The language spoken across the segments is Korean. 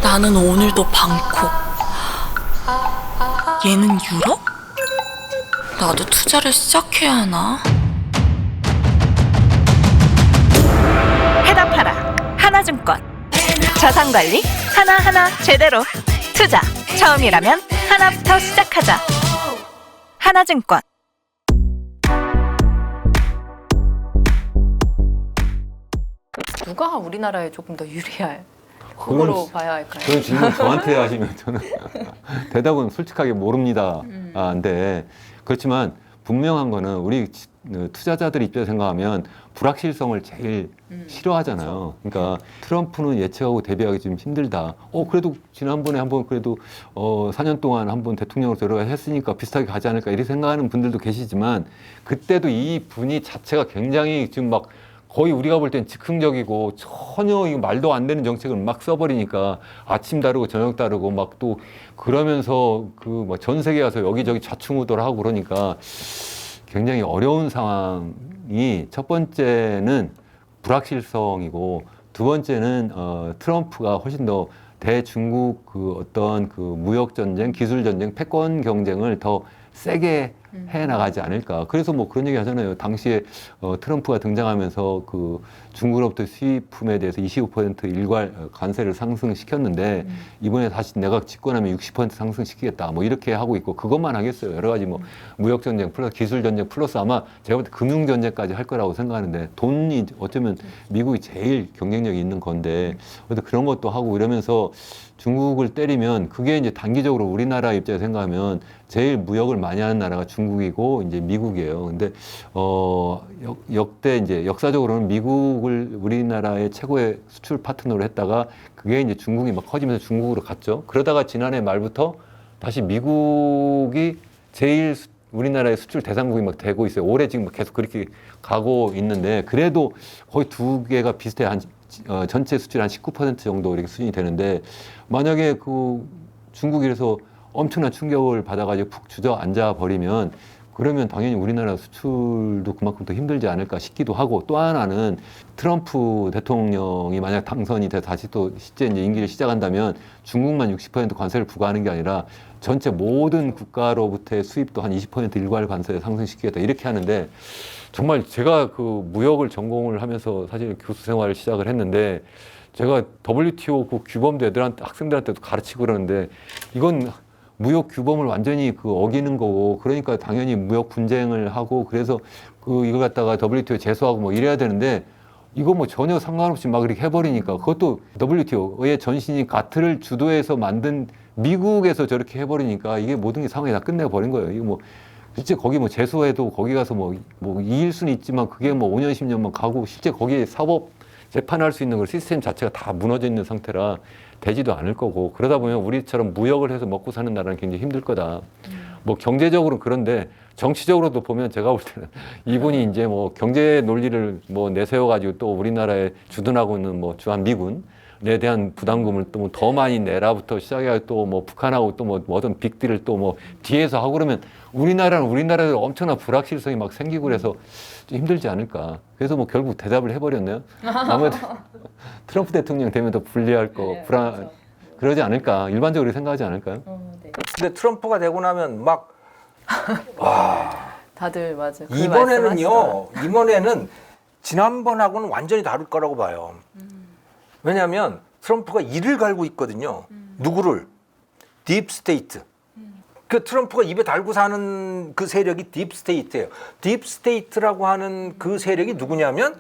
나는 오늘도 방콕. 얘는 유럽? 나도 투자를 시작해야 하나? 해답하라 하나증권. 자산관리 하나하나 제대로. 투자 처음이라면 하나부터 시작하자. 하나증권. 누가 우리나라에 조금 더 유리할 후보로 봐야 할까요? 그런 질문 저한테 하시면 저는 대답은 솔직하게 모릅니다. 근데 그렇지만 분명한 거는 우리 투자자들 입장에서 생각하면 불확실성을 제일 싫어하잖아요. 그러니까 트럼프는 예측하고 대비하기 좀 힘들다. 그래도 지난번에 한번 그래도 4년 동안 한번 대통령으로 들어갔으니까 비슷하게 가지 않을까 이렇게 생각하는 분들도 계시지만 그때도 이 분위 자체가 굉장히 지금 막 거의 우리가 볼 땐 즉흥적이고 전혀 이거 말도 안 되는 정책을 막 써버리니까 아침 다르고 저녁 다르고 막 또 그러면서 그 뭐 전 세계 가서 여기저기 좌충우돌하고 그러니까 굉장히 어려운 상황이 첫 번째는 불확실성이고 두 번째는 트럼프가 훨씬 더 대중국 그 어떤 그 무역 전쟁, 기술 전쟁, 패권 경쟁을 더 세게 해 나가지 않을까. 그래서 뭐 그런 얘기 하잖아요. 당시에 트럼프가 등장하면서 그 중국으로부터 수입품에 대해서 25% 일괄 관세를 상승시켰는데 이번에 다시 내가 집권하면 60% 상승시키겠다. 뭐 이렇게 하고 있고 그것만 하겠어요. 여러 가지 뭐 무역 전쟁 플러스 기술 전쟁 플러스 아마 제가 볼 때 금융 전쟁까지 할 거라고 생각하는데 돈이 어쩌면 미국이 제일 경쟁력이 있는 건데 그래서 그런 것도 하고 이러면서 중국을 때리면 그게 이제 단기적으로 우리나라 입장에서 생각하면 제일 무역을 많이 하는 나라가 중국이고 이제 미국이에요. 근데 역대 이제 역사적으로는 미국을 우리나라의 최고의 수출 파트너로 했다가 그게 이제 중국이 막 커지면서 중국으로 갔죠. 그러다가 지난해 말부터 다시 미국이 제일 우리나라의 수출 대상국이 막 되고 있어요. 올해 지금 계속 그렇게 가고 있는데 그래도 거의 두 개가 비슷해. 전체 수출 한 19% 정도 이렇게 수준이 되는데 만약에 그 중국이 그래서 엄청난 충격을 받아가지고 푹 주저앉아 버리면 그러면 당연히 우리나라 수출도 그만큼 더 힘들지 않을까 싶기도 하고 또 하나는 트럼프 대통령이 만약 당선이 돼 다시 또 실제 이제 임기를 시작한다면 중국만 60% 관세를 부과하는 게 아니라 전체 모든 국가로부터의 수입도 한 20% 일괄 관세 상승시키겠다 이렇게 하는데 정말 제가 그 무역을 전공을 하면서 사실 교수 생활을 시작을 했는데 제가 WTO 그 규범도 애들한테 학생들한테도 가르치고 그러는데 이건 무역 규범을 완전히 그 어기는 거고 그러니까 당연히 무역 분쟁을 하고 그래서 그 이걸 갖다가 WTO 제소하고 뭐 이래야 되는데 이거 뭐 전혀 상관없이 막 이렇게 해버리니까 그것도 WTO의 전신인 가트를 주도해서 만든 미국에서 저렇게 해버리니까 이게 모든 게 상황이 다 끝내버린 거예요. 이거 뭐 실제 거기 뭐 제소해도 거기 가서 뭐 이길 수는 있지만 그게 뭐 5년, 10년만 가고 실제 거기에 사법 재판할 수 있는 그 시스템 자체가 다 무너져 있는 상태라 되지도 않을 거고 그러다 보면 우리처럼 무역을 해서 먹고 사는 나라는 굉장히 힘들 거다. 뭐 경제적으로는 그런데 정치적으로도 보면 제가 볼 때는 이분이 이제 뭐 경제 논리를 뭐 내세워가지고 또 우리나라에 주둔하고 있는 뭐 주한 미군에 대한 부담금을 또 뭐 더 많이 내라부터 시작해서 또 뭐 북한하고 또 뭐 어떤 빅딜을 또 뭐 뒤에서 하고 그러면 우리나라는 우리나라대로 엄청난 불확실성이 막 생기고 그래서 좀 힘들지 않을까. 그래서 뭐 결국 대답을 해버렸네요. 아무래도 트럼프 대통령 되면 더 불리할 거, 불안, 그러지 않을까. 일반적으로 생각하지 않을까요? 네. 근데 트럼프가 되고 나면 막 다들 맞아요. 그 이번에는요. 이번에는 지난번하고는 완전히 다를 거라고 봐요. 왜냐하면 트럼프가 이를 갈고 있거든요. 누구를? 딥스테이트. 그 트럼프가 입에 달고 사는 그 세력이 딥스테이트예요. 딥스테이트라고 하는 그 세력이 누구냐면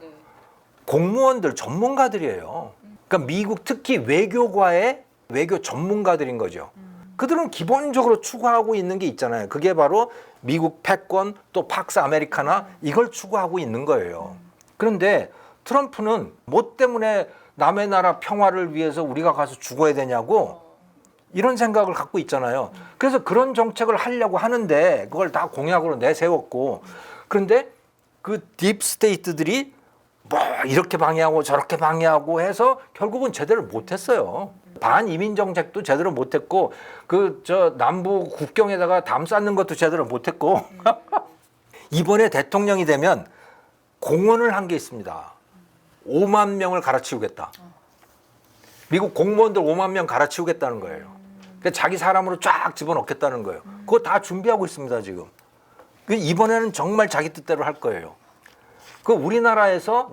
공무원들, 전문가들이에요. 그러니까 미국 특히 외교과의 외교 전문가들인 거죠. 그들은 기본적으로 추구하고 있는 게 있잖아요. 그게 바로 미국 패권 또 팍스 아메리카나 이걸 추구하고 있는 거예요. 그런데 트럼프는 뭐 때문에 남의 나라 평화를 위해서 우리가 가서 죽어야 되냐고 이런 생각을 갖고 있잖아요. 그래서 그런 정책을 하려고 하는데 그걸 다 공약으로 내세웠고 그런데 그 딥스테이트들이 뭐 이렇게 방해하고 저렇게 방해하고 해서 결국은 제대로 못했어요. 반이민 정책도 제대로 못했고 그 저 남부 국경에다가 담 쌓는 것도 제대로 못했고 이번에 대통령이 되면 공언을 한 게 있습니다. 5만 명을 갈아치우겠다. 미국 공무원들 5만 명 갈아치우겠다는 거예요. 그러니까 자기 사람으로 쫙 집어넣겠다는 거예요. 그거 다 준비하고 있습니다, 지금. 이번에는 정말 자기 뜻대로 할 거예요. 그 우리나라에서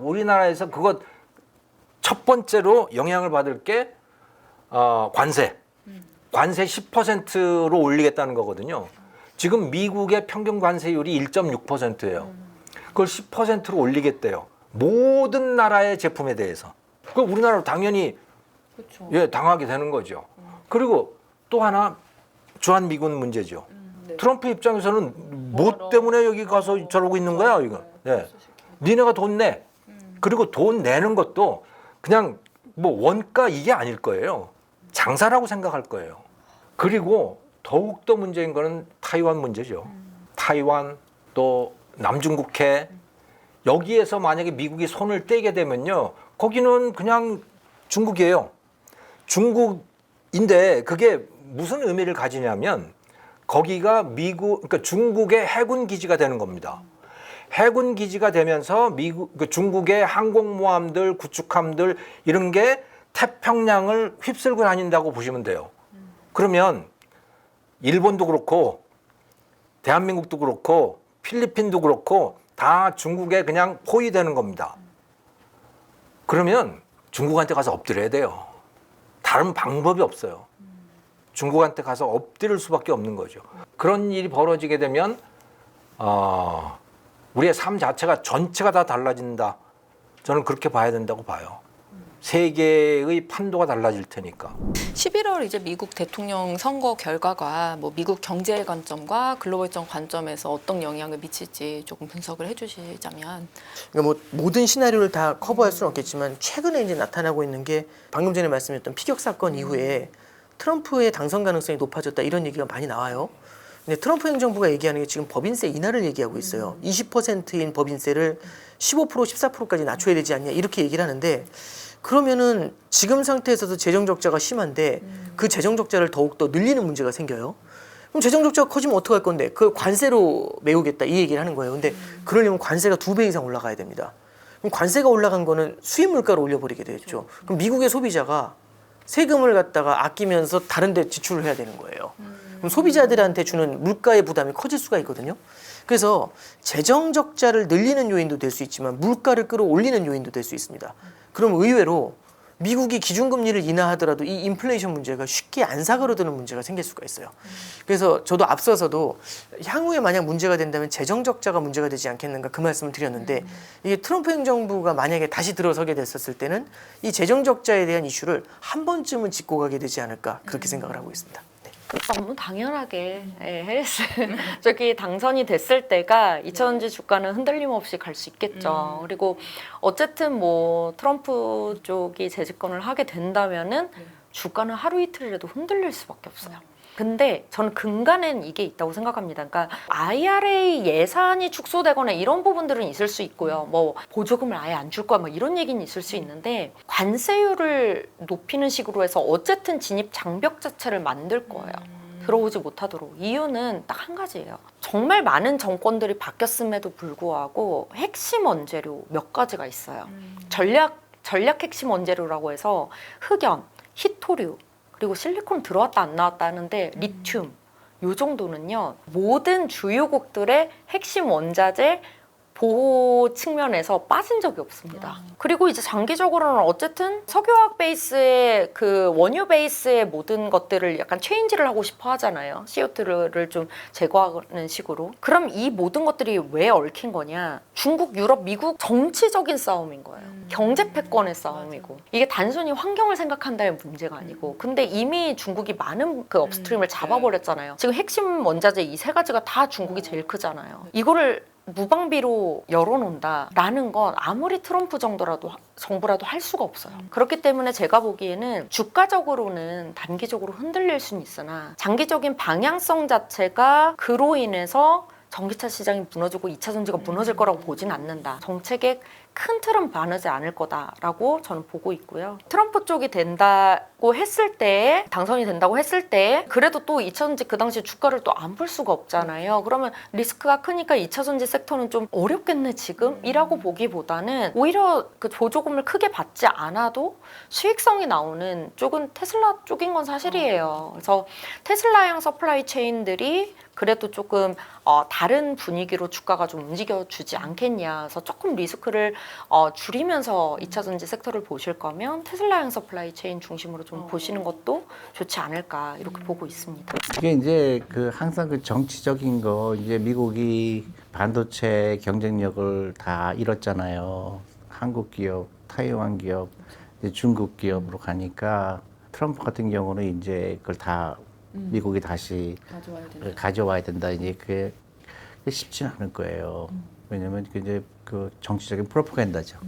그거 첫 번째로 영향을 받을 게 관세 10%로 올리겠다는 거거든요. 지금 미국의 평균 관세율이 1.6%예요. 그걸 10%로 올리겠대요. 모든 나라의 제품에 대해서. 그 우리나라로 당연히 그렇죠. 예, 당하게 되는 거죠. 그리고 또 하나 주한 미군 문제죠. 네. 트럼프 입장에서는 뭐 때문에 여기 가서 저러고 있는 거야, 이거. 예. 니네가 돈 내. 그리고 돈 내는 것도 그냥 뭐 원가 이게 아닐 거예요. 장사라고 생각할 거예요. 그리고 더욱더 문제인 거는 타이완 문제죠. 타이완 또 남중국해 여기에서 만약에 미국이 손을 떼게 되면요. 거기는 그냥 중국이에요. 중국인데 그게 무슨 의미를 가지냐면 거기가 그러니까 중국의 해군 기지가 되는 겁니다. 해군 기지가 되면서 중국의 항공모함들, 구축함들 이런 게 태평양을 휩쓸고 다닌다고 보시면 돼요. 그러면 일본도 그렇고 대한민국도 그렇고 필리핀도 그렇고 다 중국에 그냥 포위되는 겁니다. 그러면 중국한테 가서 엎드려야 돼요. 다른 방법이 없어요. 중국한테 가서 엎드릴 수밖에 없는 거죠. 그런 일이 벌어지게 되면 우리의 삶 자체가 전체가 다 달라진다. 저는 그렇게 봐야 된다고 봐요. 세계의 판도가 달라질 테니까. 11월 이제 미국 대통령 선거 결과가 뭐 미국 경제 관점과 글로벌적 관점에서 어떤 영향을 미칠지 조금 분석을 해주시자면. 그러니까 뭐 모든 시나리오를 다 커버할 수는 없겠지만 최근에 이제 나타나고 있는 게 방금 전에 말씀드렸던 피격 사건 이후에 트럼프의 당선 가능성이 높아졌다 이런 얘기가 많이 나와요. 근데 트럼프 행정부가 얘기하는 게 지금 법인세 인하를 얘기하고 있어요. 20%인 법인세를 15%, 14%까지 낮춰야 되지 않냐 이렇게 얘기를 하는데 그러면은 지금 상태에서도 재정 적자가 심한데 그 재정 적자를 더욱더 늘리는 문제가 생겨요. 그럼 재정 적자가 커지면 어떡할 건데? 그 관세로 메우겠다 이 얘기를 하는 거예요. 근데 그러려면 관세가 2배 이상 올라가야 됩니다. 그럼 관세가 올라간 거는 수입 물가를 올려버리게 되겠죠. 그럼 미국의 소비자가 세금을 갖다가 아끼면서 다른 데 지출을 해야 되는 거예요. 그럼 소비자들한테 주는 물가의 부담이 커질 수가 있거든요. 그래서 재정 적자를 늘리는 요인도 될 수 있지만 물가를 끌어올리는 요인도 될 수 있습니다. 그럼 의외로 미국이 기준금리를 인하하더라도 이 인플레이션 문제가 쉽게 안 사그러드는 문제가 생길 수가 있어요. 그래서 저도 앞서서도 향후에 만약 문제가 된다면 재정 적자가 문제가 되지 않겠는가 그 말씀을 드렸는데 이게 트럼프 행정부가 만약에 다시 들어서게 됐었을 때는 이 재정 적자에 대한 이슈를 한 번쯤은 짚고 가게 되지 않을까 그렇게 생각을 하고 있습니다. 너무 당연하게 해리스 저기 당선이 됐을 때가 2000년대 주가는 흔들림 없이 갈 수 있겠죠. 그리고 어쨌든 뭐 트럼프 쪽이 재집권을 하게 된다면은 주가는 하루 이틀이라도 흔들릴 수밖에 없어요. 근데 저는 근간엔 이게 있다고 생각합니다. 그러니까 IRA 예산이 축소되거나 이런 부분들은 있을 수 있고요. 뭐 보조금을 아예 안 줄 거야 뭐 이런 얘기는 있을 수 있는데 관세율을 높이는 식으로 해서 어쨌든 진입 장벽 자체를 만들 거예요. 들어오지 못하도록. 이유는 딱 한 가지예요. 정말 많은 정권들이 바뀌었음에도 불구하고 핵심 원재료 몇 가지가 있어요. 전략 핵심 원재료라고 해서 흑연, 히토류, 그리고 실리콘 들어왔다 안 나왔다 하는데 리튬 요 정도는요 모든 주요국들의 핵심 원자재 보호 측면에서 빠진 적이 없습니다. 그리고 이제 장기적으로는 어쨌든 석유화학 베이스의 그 원유 베이스의 모든 것들을 약간 체인지를 하고 싶어 하잖아요. CO2를 좀 제거하는 식으로. 그럼 이 모든 것들이 왜 얽힌 거냐? 중국, 유럽, 미국 정치적인 싸움인 거예요. 경제 패권의 싸움이고. 이게 단순히 환경을 생각한다는 문제가 아니고. 근데 이미 중국이 많은 그 업스트림을 잡아버렸잖아요. 지금 핵심 원자재 이 세 가지가 다 중국이 제일 크잖아요. 이거를 무방비로 열어놓는다라는 건 아무리 트럼프 정부라도 할 수가 없어요. 그렇기 때문에 제가 보기에는 주가적으로는 단기적으로 흔들릴 수는 있으나 장기적인 방향성 자체가 그로 인해서 전기차 시장이 무너지고 2차 전지가 무너질 거라고 보진 않는다. 정책의 큰 틀은 바르지 않을 거다라고 저는 보고 있고요. 트럼프 쪽이 된다고 했을 때, 당선이 된다고 했을 때 그래도 또 2차전지 그 당시 주가를 또 안 볼 수가 없잖아요. 그러면 리스크가 크니까 2차전지 섹터는 좀 어렵겠네 지금이라고 보기보다는 오히려 그 보조금을 크게 받지 않아도 수익성이 나오는 쪽은 테슬라 쪽인 건 사실이에요. 그래서 테슬라형 서플라이 체인들이 그래도 조금 다른 분위기로 주가가 좀 움직여주지 않겠냐. 그래서 조금 리스크를 줄이면서 2차전지 섹터를 보실 거면 테슬라형 서플라이 체인 중심으로 좀 보시는 것도 좋지 않을까 이렇게 보고 있습니다. 이게 이제 그 항상 그 정치적인 거 이제 미국이 반도체 경쟁력을 다 잃었잖아요. 한국 기업, 타이완 기업, 이제 중국 기업으로 가니까 트럼프 같은 경우는 이제 그걸 다 미국이 다시 가져와야 된다. 이제 그게 쉽지 않을 거예요. 왜냐면 이제 그 정치적인 프로파간다죠.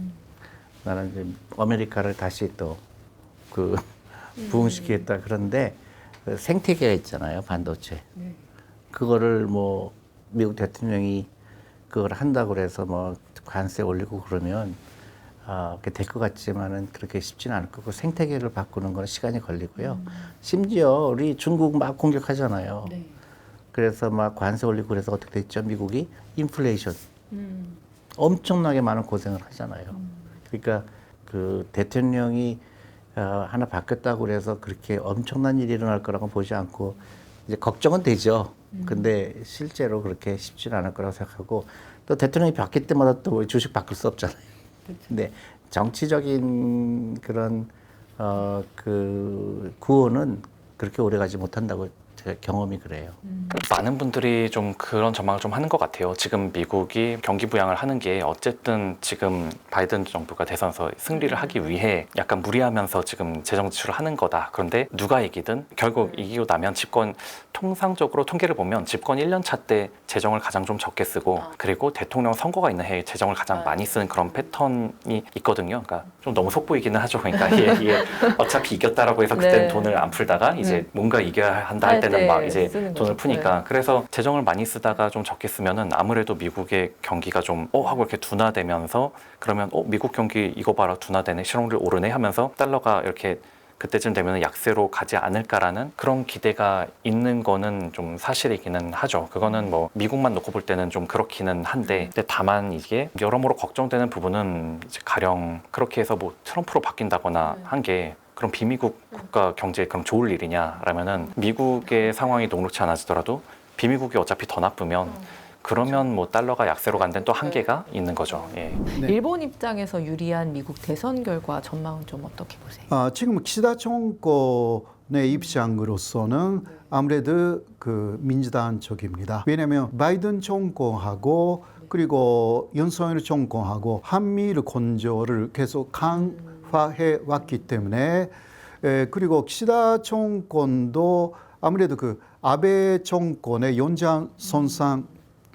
나는 이제 아메리카를 다시 또 그 부흥시키겠다. 그런데 그 생태계가 있잖아요, 반도체. 그거를 뭐 미국 대통령이 그걸 한다고 그래서 뭐 관세 올리고 그러면 그렇게 될 것 같지만은 그렇게 쉽지는 않을 거고 생태계를 바꾸는 건 시간이 걸리고요. 심지어 우리 중국 막 공격하잖아요. 그래서 막 관세 올리고 그래서 어떻게 됐죠? 미국이 인플레이션 엄청나게 많은 고생을 하잖아요. 그러니까 그 대통령이 하나 바뀌었다고 그래서 그렇게 엄청난 일이 일어날 거라고 보지 않고 이제 걱정은 되죠. 근데 실제로 그렇게 쉽지는 않을 거라고 생각하고 또 대통령이 바뀔 때마다 또 주식 바꿀 수 없잖아요. 근데 정치적인 그런 그 구호는 그렇게 오래 가지 못한다고 제 경험이 그래요. 많은 분들이 좀 그런 전망을 좀 하는 것 같아요. 지금 미국이 경기 부양을 하는 게 어쨌든 지금 바이든 정부가 대선에서 승리를 하기 위해 약간 무리하면서 지금 재정 지출을 하는 거다. 그런데 누가 이기든 결국 이기고 나면 집권 통상적으로 통계를 보면 집권 1년 차 때 재정을 가장 좀 적게 쓰고 그리고 대통령 선거가 있는 해에 재정을 가장 많이 쓰는 그런 패턴이 있거든요. 그러니까 좀 너무 속보이기는 하죠. 그러니까 이게 어차피 이겼다라고 해서 그때는 돈을 안 풀다가 이제 뭔가 이겨야 한다 할 때는 막 이제 돈을 푸니까 그래서 재정을 많이 쓰다가 좀 적게 쓰면은 아무래도 미국의 경기가 좀 하고 이렇게 둔화되면서 그러면 미국 경기 이거 봐라 둔화되네 실업률 오르네 하면서 달러가 이렇게 그때쯤 되면 약세로 가지 않을까라는 그런 기대가 있는 거는 좀 사실이기는 하죠. 그거는 뭐 미국만 놓고 볼 때는 좀 그렇기는 한데 근데 다만 이게 여러모로 걱정되는 부분은 이제 가령 그렇게 해서 뭐 트럼프로 바뀐다거나 한 게 그럼 비미국 국가 경제에 그럼 좋을 일이냐라면은 미국의 상황이 녹록치 않아지더라도 비미국이 어차피 더 나쁘면 그러면 뭐 달러가 약세로 간 데는 또 한계가 있는 거죠. 예. 일본 입장에서 유리한 미국 대선 결과 전망은 좀 어떻게 보세요? 지금 기시다 정권의 입장으로서는 아무래도 그 민주당 쪽입니다. 왜냐하면 바이든 정권하고 그리고 윤석열 정권하고 한미일 건조를 계속 강화해 왔기 때문에 그리고 기시다 정권도 아무래도 그 아베 정권의 연장선상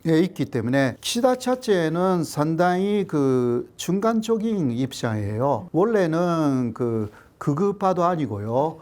있기 때문에 기시다 자체는 상당히 그 중간적인 입장이에요. 원래는 그 극우파도 아니고요.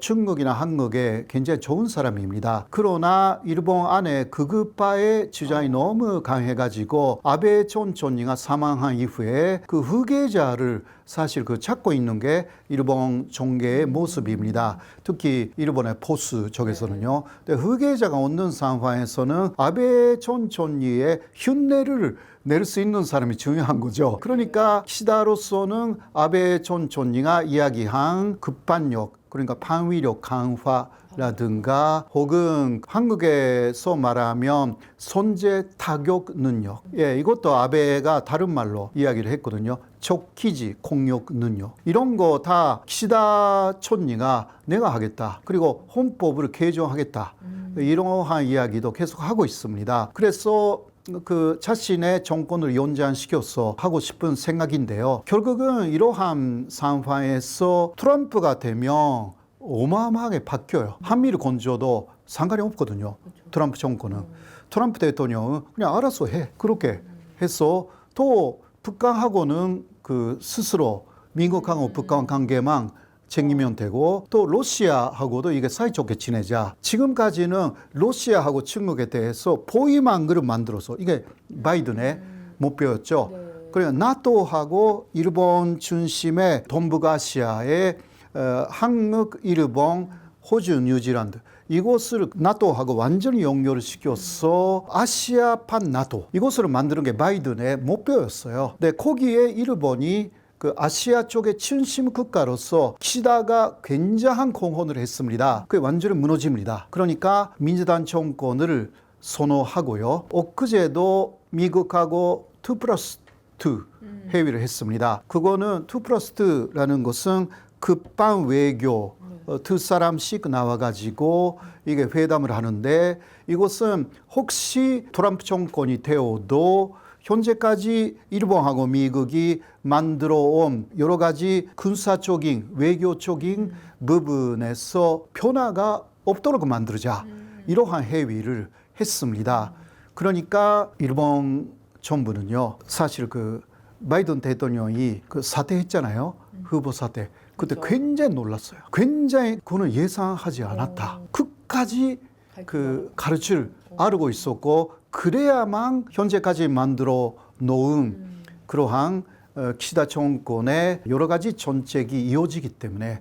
중국이나 한국에 굉장히 좋은 사람입니다. 그러나 일본 안에 극우파의 주장이 너무 강해가지고 아베 전 총리가 사망한 이후에 그 후계자를 사실 그 찾고 있는 게 일본 정계의 모습입니다. 특히 일본의 보수 쪽에서는요. 근데 후계자가 없는 상황에서는 아베 전 총리의 흉내를 낼 수 있는 사람이 중요한 거죠. 그러니까 기시다로서는 아베 전 총리가 이야기한 급반력 그러니까 방위력 강화라든가 혹은 한국에서 말하면 선제 타격 능력 이것도 아베가 다른 말로 이야기를 했거든요. 적기지 공격 능력 이런 거 다 기시다 총리가 내가 하겠다. 그리고 헌법을 개정하겠다. 이러한 이야기도 계속 하고 있습니다. 그래서 그 자신의 정권을 연장시켜서 하고 싶은 생각인데요. 결국은 이러한 상황에서 트럼프가 되면 어마어마하게 바뀌어요. 한미를 건져도 상관이 없거든요. 트럼프 정권은. 트럼프 대통령은 그냥 알아서 해. 그렇게 해서 또 북한하고는 그 스스로 미국하고 북한 관계만 챙기면 되고 또 러시아하고도 이게 사이좋게 지내자. 지금까지는 러시아하고 중국에 대해서 포위망을 만들어서 이게 바이든의 목표였죠. 그리고 나토하고 일본 중심의 동북아시아의 한국, 일본, 호주, 뉴질랜드 이곳을 나토하고 완전히 연결을 시켜서 아시아판 나토 이곳을 만드는 게 바이든의 목표였어요. 근데 거기에 일본이 그 아시아 쪽의 중심 국가로서 키시다가 굉장한 공헌을 했습니다. 그게 완전히 무너집니다. 그러니까 민주당 정권을 선호하고요. 엊그제도 미국하고 2+2 회의를 했습니다. 그거는 2+2라는 것은 급반 외교 두 사람씩 나와가지고 이게 회담을 하는데 이것은 혹시 트럼프 정권이 되어도 현재까지 일본하고 미국이 만들어 온 여러 가지 군사적인 외교적인 부분에서 변화가 없도록 만들자 이러한 회의를 했습니다. 그러니까 일본 정부는요 사실 그 바이든 대통령이 그 사퇴했잖아요. 후보 사퇴. 그때 굉장히 놀랐어요. 굉장히 그거는 예상하지 않았다. 끝까지 그 가르칠 알고 있었고 그래야만 현재까지 만들어 놓은 그러한 키시다 정권의 여러 가지 정책이 이어지기 때문에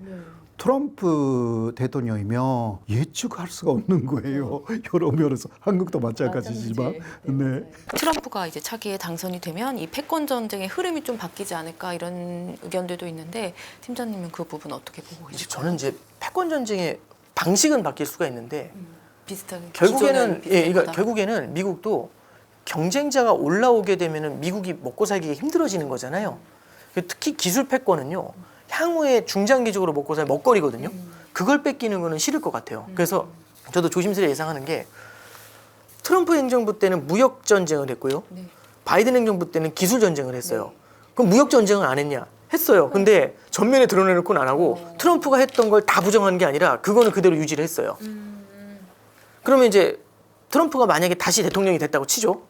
트럼프 대통령이면 예측할 수가 없는 거예요. 여러 면에서 한국도 마찬가지지만. 네. 트럼프가 이제 차기에 당선이 되면 이 패권 전쟁의 흐름이 좀 바뀌지 않을까 이런 의견들도 있는데 팀장님은 그 부분 어떻게 보고 계실까요? 저는 이제 패권 전쟁의 방식은 바뀔 수가 있는데 비슷하게 결국에는 기존은 결국에는 미국도 경쟁자가 올라오게 되면은 미국이 먹고 살기가 힘들어지는 거잖아요. 특히 기술 패권은요. 향후에 중장기적으로 먹고 살 먹거리거든요. 그걸 뺏기는 거는 싫을 것 같아요. 그래서 저도 조심스레 예상하는 게 트럼프 행정부 때는 무역 전쟁을 했고요. 바이든 행정부 때는 기술 전쟁을 했어요. 그럼 무역 전쟁을 안 했냐? 했어요. 근데 전면에 드러내놓고는 안 하고 트럼프가 했던 걸 다 부정한 게 아니라 그거는 그대로 유지를 했어요. 그러면 이제 트럼프가 만약에 다시 대통령이 됐다고 치죠.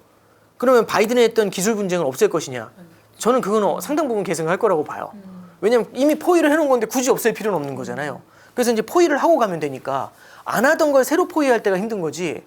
그러면 바이든이 했던 기술 분쟁을 없앨 것이냐? 저는 그거는 상당 부분 계승할 거라고 봐요. 왜냐면 이미 포위를 해놓은 건데 굳이 없앨 필요는 없는 거잖아요. 그래서 이제 포위를 하고 가면 되니까 안 하던 걸 새로 포위할 때가 힘든 거지.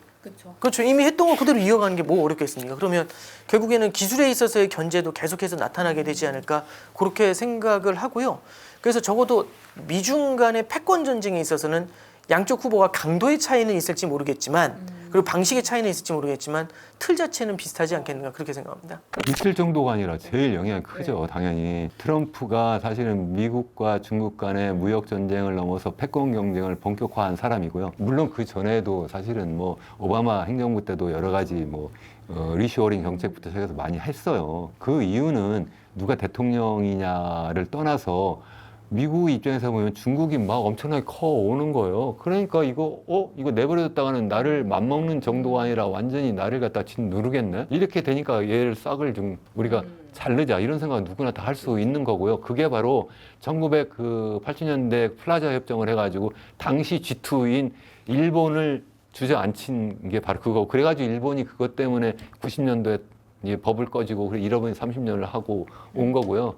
그렇죠. 이미 했던 걸 그대로 이어가는 게 뭐 어렵겠습니까? 그러면 결국에는 기술에 있어서의 견제도 계속해서 나타나게 되지 않을까 그렇게 생각을 하고요. 그래서 적어도 미중 간의 패권 전쟁에 있어서는 양쪽 후보가 강도의 차이는 있을지 모르겠지만 그리고 방식의 차이는 있을지 모르겠지만 틀 자체는 비슷하지 않겠는가 그렇게 생각합니다. 이틀 정도가 아니라 제일 영향이 크죠. 당연히 트럼프가 사실은 미국과 중국 간의 무역 전쟁을 넘어서 패권 경쟁을 본격화한 사람이고요. 물론 그 전에도 사실은 뭐 오바마 행정부 때도 여러 가지 뭐 리쇼어링 정책부터 시작해서 많이 했어요. 그 이유는 누가 대통령이냐를 떠나서 미국 입장에서 보면 중국이 막 엄청나게 커 오는 거예요. 그러니까 이거 내버려뒀다가는 나를 맞먹는 정도가 아니라 완전히 나를 갖다 짓누르겠네. 이렇게 되니까 얘를 싹을 좀 우리가 자르자 이런 생각은 누구나 다 할 수 있는 거고요. 그게 바로 1980년대 플라자 협정을 해가지고 당시 G2인 일본을 주저앉힌 게 바로 그거고 그래가지고 일본이 그것 때문에 90년도에 법을 꺼지고 그래 잃어버린 30년을 하고 온 거고요.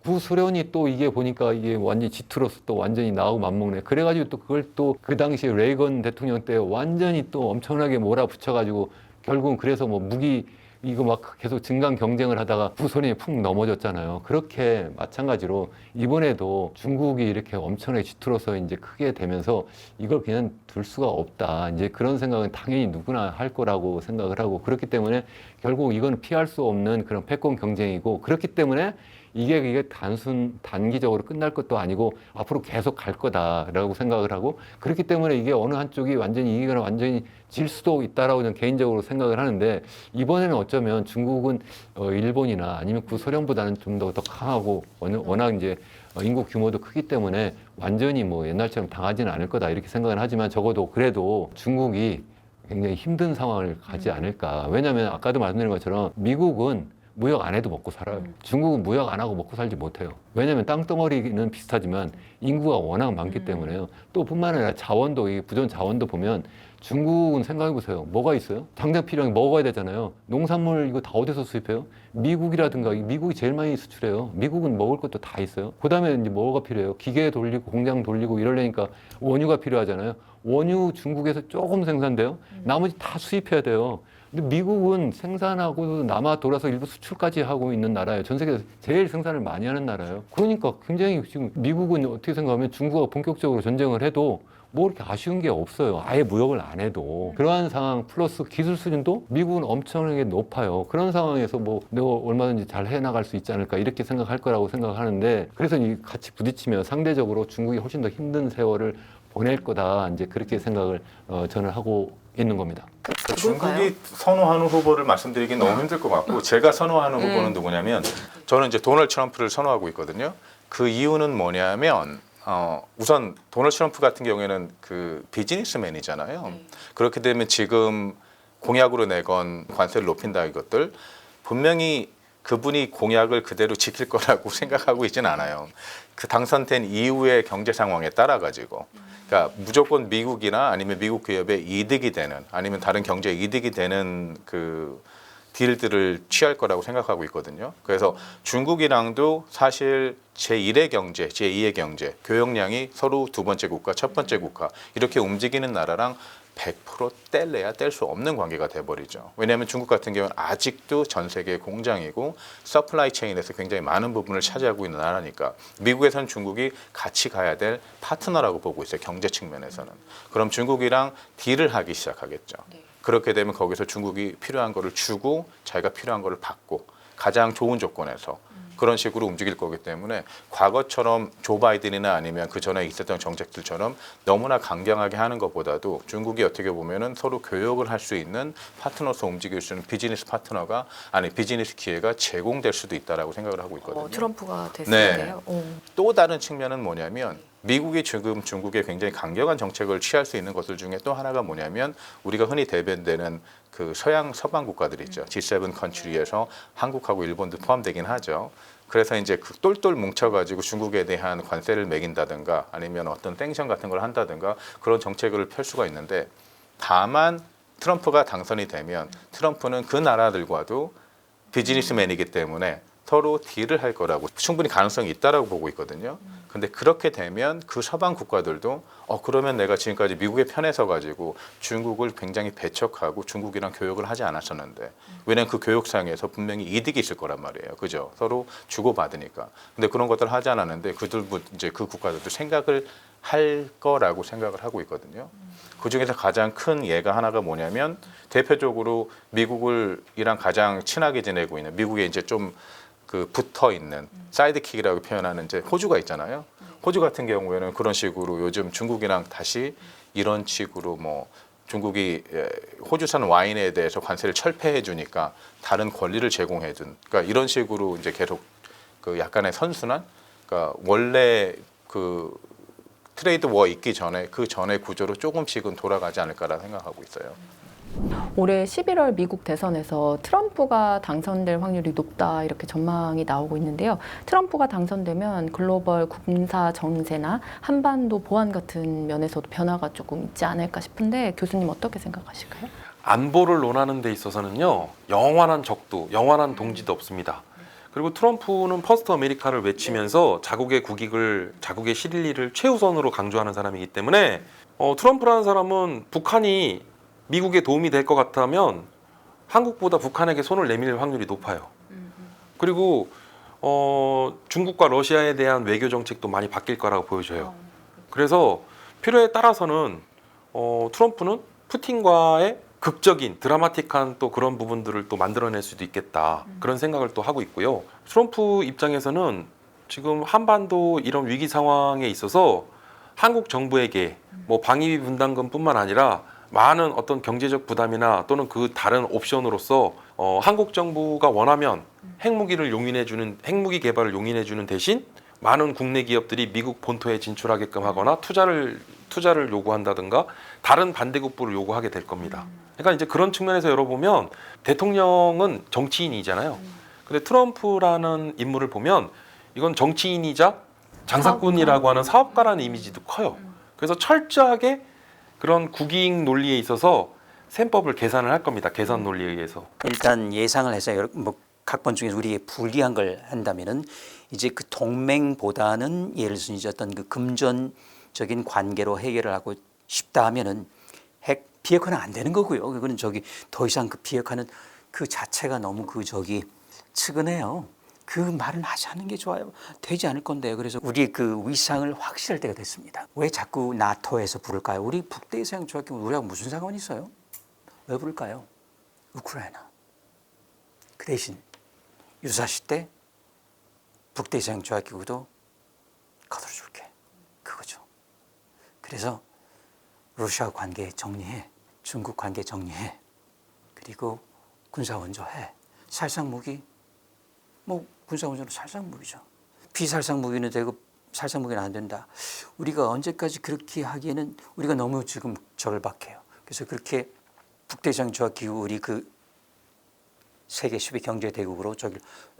구소련이 또 이게 보니까 이게 완전히 G2로서 또 완전히 나하고 맞먹네. 그래가지고 또 그걸 또 그 당시에 레이건 대통령 때 완전히 또 엄청나게 몰아붙여가지고 결국은 그래서 뭐 무기 이거 막 계속 증강 경쟁을 하다가 구소련이 푹 넘어졌잖아요. 그렇게 마찬가지로 이번에도 중국이 이렇게 엄청나게 G2로서 이제 크게 되면서 이걸 그냥 둘 수가 없다. 이제 그런 생각은 당연히 누구나 할 거라고 생각을 하고 그렇기 때문에 결국 이건 피할 수 없는 그런 패권 경쟁이고 그렇기 때문에 이게 단기적으로 끝날 것도 아니고 앞으로 계속 갈 거다라고 생각을 하고 그렇기 때문에 이게 어느 한쪽이 완전히 이기거나 완전히 질 수도 있다라고 저는 개인적으로 생각을 하는데 이번에는 어쩌면 중국은 일본이나 아니면 구소련보다는 좀 더 강하고 워낙 이제 인구 규모도 크기 때문에 완전히 뭐 옛날처럼 당하지는 않을 거다 이렇게 생각은 하지만 적어도 그래도 중국이 굉장히 힘든 상황을 가지 않을까. 왜냐하면 아까도 말씀드린 것처럼 미국은 무역 안 해도 먹고 살아요. 중국은 무역 안 하고 먹고 살지 못해요. 왜냐하면 땅덩어리는 비슷하지만 인구가 워낙 많기 때문에요. 또 뿐만 아니라 자원도, 이 부전 자원도 보면 중국은 생각해보세요. 뭐가 있어요? 당장 필요한 게 먹어야 되잖아요. 농산물 이거 다 어디서 수입해요? 미국이라든가, 미국이 제일 많이 수출해요. 미국은 먹을 것도 다 있어요. 그 다음에 이제 뭐가 필요해요? 기계 돌리고 공장 돌리고 이러려니까 원유가 필요하잖아요. 원유 중국에서 조금 생산돼요. 나머지 다 수입해야 돼요. 근데 미국은 생산하고 남아 돌아서 일부 수출까지 하고 있는 나라예요. 전 세계에서 제일 생산을 많이 하는 나라예요. 그러니까 굉장히 지금 미국은 어떻게 생각하면 중국과 본격적으로 전쟁을 해도 뭐 이렇게 아쉬운 게 없어요. 아예 무역을 안 해도. 그러한 상황 플러스 기술 수준도 미국은 엄청나게 높아요. 그런 상황에서 뭐 내가 얼마든지 잘 해나갈 수 있지 않을까 이렇게 생각할 거라고 생각하는데 그래서 이 같이 부딪히면 상대적으로 중국이 훨씬 더 힘든 세월을 보낼 거다. 이제 그렇게 생각을 저는 하고 있는 겁니다. 중국이 선호하는 후보를 말씀드리긴 너무 힘들 것 같고 제가 선호하는 후보는 누구냐면 저는 이제 도널드 트럼프를 선호하고 있거든요. 그 이유는 뭐냐면 우선 도널드 트럼프 같은 경우에는 그 비즈니스맨이잖아요. 그렇게 되면 지금 공약으로 내건 관세를 높인다 이것들 분명히 그분이 공약을 그대로 지킬 거라고 생각하고 있지는 않아요. 그 당선된 이후의 경제 상황에 따라 가지고 그러니까 무조건 미국이나 아니면 미국 기업의 이득이 되는 아니면 다른 경제 이득이 되는 그 딜들을 취할 거라고 생각하고 있거든요. 그래서 중국이랑도 사실 제1의 경제, 제2의 경제, 교역량이 서로 두 번째 국가, 첫 번째 국가 이렇게 움직이는 나라랑 100% 뗄래야 뗄 수 없는 관계가 돼버리죠. 왜냐하면 중국 같은 경우는 아직도 전 세계 공장이고 서플라이 체인에서 굉장히 많은 부분을 차지하고 있는 나라니까 미국에서는 중국이 같이 가야 될 파트너라고 보고 있어요. 경제 측면에서는. 그럼 중국이랑 딜을 하기 시작하겠죠. 그렇게 되면 거기서 중국이 필요한 거를 주고 자기가 필요한 거를 받고 가장 좋은 조건에서 그런 식으로 움직일 거기 때문에 과거처럼 조 바이든이나 아니면 그 전에 있었던 정책들처럼 너무나 강경하게 하는 것보다도 중국이 어떻게 보면은 서로 교역을 할 수 있는 파트너로서 움직일 수 있는 비즈니스 파트너가 아니 비즈니스 기회가 제공될 수도 있다라고 생각을 하고 있거든요. 트럼프가 됐을 네. 때요. 또 다른 측면은 뭐냐면 미국이 지금 중국에 굉장히 강경한 정책을 취할 수 있는 것들 중에 또 하나가 뭐냐면 우리가 흔히 대변되는 그 서방 국가들 있죠. G7 컨트리에서 한국하고 일본도 포함되긴 하죠. 그래서 이제 그 똘똘 뭉쳐가지고 중국에 대한 관세를 매긴다든가 아니면 어떤 땡션 같은 걸 한다든가 그런 정책을 펼 수가 있는데 다만 트럼프가 당선이 되면 트럼프는 그 나라들과도 비즈니스맨이기 때문에 서로 딜을 할 거라고 충분히 가능성이 있다라고 보고 있거든요. 근데 그렇게 되면 그 서방 국가들도 그러면 내가 지금까지 미국의 편에 서 가지고 중국을 굉장히 배척하고 중국이랑 교역을 하지 않았었는데 왜냐면 그 교역상에서 분명히 이득이 있을 거란 말이에요. 그죠? 서로 주고받으니까. 근데 그런 것들을 하지 않았는데 이제 그 국가들도 생각을 할 거라고 생각을 하고 있거든요. 그 중에서 가장 큰 예가 하나가 뭐냐면 대표적으로 미국이랑 가장 친하게 지내고 있는 미국에 이제 좀 그 붙어 있는 사이드킥이라고 표현하는 이제 호주가 있잖아요. 호주 같은 경우에는 그런 식으로 요즘 중국이랑 다시 이런 식으로 뭐 중국이 호주산 와인에 대해서 관세를 철폐해 주니까 다른 권리를 제공해 준 그러니까 이런 식으로 이제 계속 그 약간의 선순환 그러니까 원래 그 트레이드 워 있기 전에 그 전의 구조로 조금씩은 돌아가지 않을까라는 생각하고 있어요. 올해 11월 미국 대선에서 트럼프가 당선될 확률이 높다 이렇게 전망이 나오고 있는데요. 트럼프가 당선되면 글로벌 군사 정세나 한반도 보안 같은 면에서도 변화가 조금 있지 않을까 싶은데 교수님 어떻게 생각하실까요? 안보를 논하는 데 있어서는요. 영원한 적도, 영원한 동지도 없습니다. 그리고 트럼프는 퍼스트 아메리카를 외치면서 자국의 국익을, 자국의 실리를 최우선으로 강조하는 사람이기 때문에 트럼프라는 사람은 북한이 미국에 도움이 될 것 같다면 한국보다 북한에게 손을 내밀 확률이 높아요. 그리고 중국과 러시아에 대한 외교 정책도 많이 바뀔 거라고 보여져요. 그래서 필요에 따라서는 트럼프는 푸틴과의 극적인 드라마틱한 또 그런 부분들을 또 만들어낼 수도 있겠다. 그런 생각을 또 하고 있고요. 트럼프 입장에서는 지금 한반도 이런 위기 상황에 있어서 한국 정부에게 뭐 방위비 분담금뿐만 아니라 많은 어떤 경제적 부담이나 또는 그 다른 옵션으로서 한국 정부가 원하면 핵무기를 용인해주는 핵무기 개발을 용인해주는 대신 많은 국내 기업들이 미국 본토에 진출하게끔 하거나 투자를 요구한다든가 다른 반대급부를 요구하게 될 겁니다. 그러니까 이제 그런 측면에서 열어보면 대통령은 정치인이잖아요. 근데 트럼프라는 인물을 보면 이건 정치인이자 장사꾼이라고 하는 사업가라는 이미지도 커요. 그래서 철저하게 그런 국익 논리에 있어서 셈법을 계산을 할 겁니다. 계산 논리에 의해서. 일단 예상을 해서 뭐 각본 중에서 우리에게 불리한 걸 한다면은 이제 그 동맹보다는 예를 들어서 이제 어떤 그 금전적인 관계로 해결을 하고 싶다 하면은 핵 비핵화는 안 되는 거고요. 그거는 더 이상 그 비핵화는 그 자체가 너무 측은해요. 그 말은 하지 않는 게 좋아요. 되지 않을 건데요. 그래서 우리의 그 위상을 확실할 때가 됐습니다. 왜 자꾸 나토에서 부를까요? 우리 북대서양 조약기구 우리하고 무슨 상관이 있어요? 왜 부를까요? 우크라이나. 그 대신 유사시 때 북대서양 조약기구도 거들어줄게. 그거죠. 그래서 러시아 관계 정리해. 중국 관계 정리해. 그리고 군사 원조해. 살상 무기 군사 원조는 살상 무기죠. 비살상 무기는 되고 살상 무기는 안 된다. 우리가 언제까지 그렇게 하기에는 우리가 너무 지금 절박해요. 그래서 그렇게 북대서양 조약기구 우리 그 세계 10위 경제 대국으로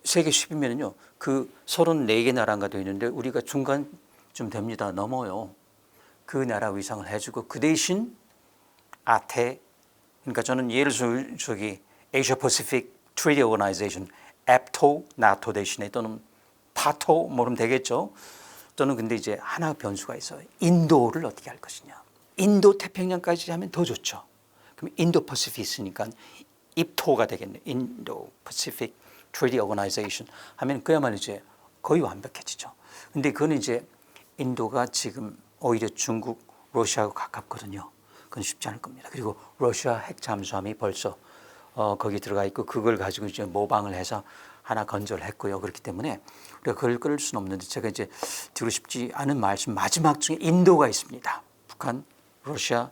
세계 10위면은요 그 34개 나라가 되어 있는데 우리가 중간쯤 됩니다. 넘어요. 그 나라 위상을 해주고 그 대신 그러니까 저는 예를 들어서 Asia Pacific Treaty Organization 앱토, 나토 대신에 또는 파토 뭐면 되겠죠. 또는 근데 이제 하나 변수가 있어요. 인도를 어떻게 할 것이냐. 인도 태평양까지 하면 더 좋죠. 그럼 인도 퍼시픽 있으니까 입토가 되겠네요. 인도 퍼시픽 트레이디 오거나이제이션 하면 그야말로 이제 거의 완벽해지죠. 근데 그건 이제 인도가 지금 오히려 중국, 러시아하고 가깝거든요. 그건 쉽지 않을 겁니다. 그리고 러시아 핵 잠수함이 벌써 거기 들어가 있고 그걸 가지고 이제 모방을 해서 하나 건조를 했고요. 그렇기 때문에 우리가 그걸 끌을 수는 없는데 제가 이제 드리고 싶지 않은 말씀 마지막 중에 인도가 있습니다. 북한, 러시아,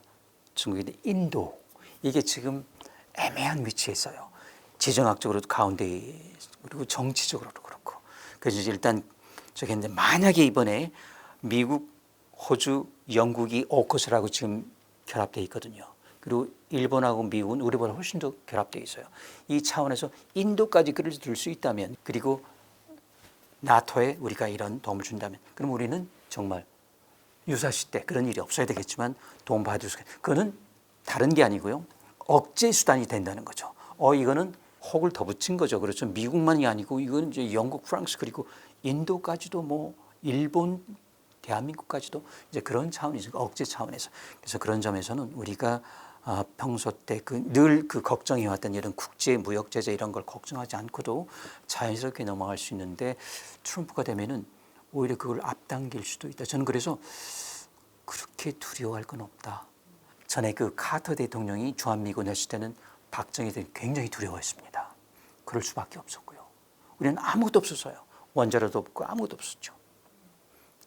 중국인데 인도 이게 지금 애매한 위치에 있어요. 지정학적으로도 가운데 그리고 정치적으로도 그렇고. 그래서 이제 일단 저기 했는데 만약에 이번에 미국, 호주, 영국이 오커스라고 지금 결합되어 있거든요. 그리고 일본하고 미국은 우리보다 훨씬 더 결합되어 있어요. 이 차원에서 인도까지 끌어들 수 있다면 그리고 나토에 우리가 이런 도움을 준다면 그럼 우리는 정말 유사시 때 그런 일이 없어야 되겠지만 도움 받을 수 있어요. 그거는 다른 게 아니고요. 억제 수단이 된다는 거죠. 이거는 혹을 더 붙인 거죠. 그렇죠. 미국만이 아니고 이건 이제 영국, 프랑스 그리고 인도까지도 뭐 일본, 대한민국까지도 이제 그런 차원이죠. 억제 차원에서. 그래서 그런 점에서는 우리가 평소 때 늘 걱정해왔던 이런 국제 무역 제재 이런 걸 걱정하지 않고도 자연스럽게 넘어갈 수 있는데 트럼프가 되면은 오히려 그걸 앞당길 수도 있다. 저는 그래서 그렇게 두려워할 건 없다. 전에 그 카터 대통령이 주한미군 했을 때는 박정희 대통령이 굉장히 두려워했습니다. 그럴 수밖에 없었고요. 우리는 아무것도 없었어요. 원자로도 없고 아무것도 없었죠.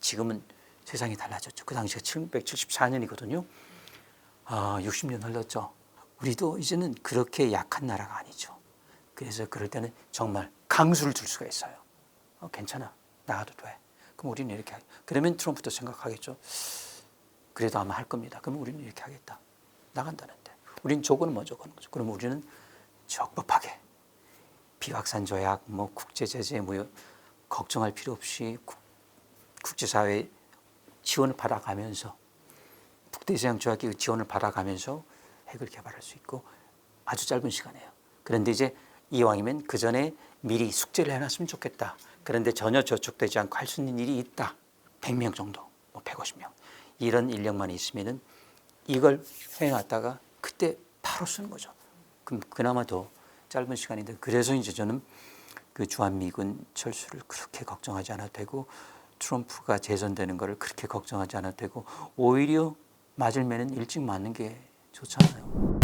지금은 세상이 달라졌죠. 그 당시가 1974년이거든요. 60년 흘렀죠. 우리도 이제는 그렇게 약한 나라가 아니죠. 그래서 그럴 때는 정말 강수를 줄 수가 있어요. 괜찮아. 나가도 돼. 그럼 우리는 이렇게 그러면 트럼프도 생각하겠죠. 그래도 아마 할 겁니다. 그럼 우리는 이렇게 하겠다. 나간다는데. 우리는 조건을 먼저 거는 거죠. 그럼 우리는 적법하게 비확산 조약, 국제 제재 걱정할 필요 없이 국제사회 지원을 받아가면서 북대서양 조약기구 지원을 받아가면서 핵을 개발할 수 있고 아주 짧은 시간이에요. 그런데 이제 이왕이면 그 전에 미리 숙제를 해놨으면 좋겠다. 그런데 전혀 저촉되지 않고 할 수 있는 일이 있다. 100명 정도, 150명. 이런 인력만 있으면은 이걸 해놨다가 그때 바로 쓰는 거죠. 그럼 그나마 더 짧은 시간인데 그래서 이제 저는 그 주한미군 철수를 그렇게 걱정하지 않아도 되고 트럼프가 재선되는 거를 그렇게 걱정하지 않아도 되고 오히려 맞을 매는 일찍 맞는 게 좋잖아요.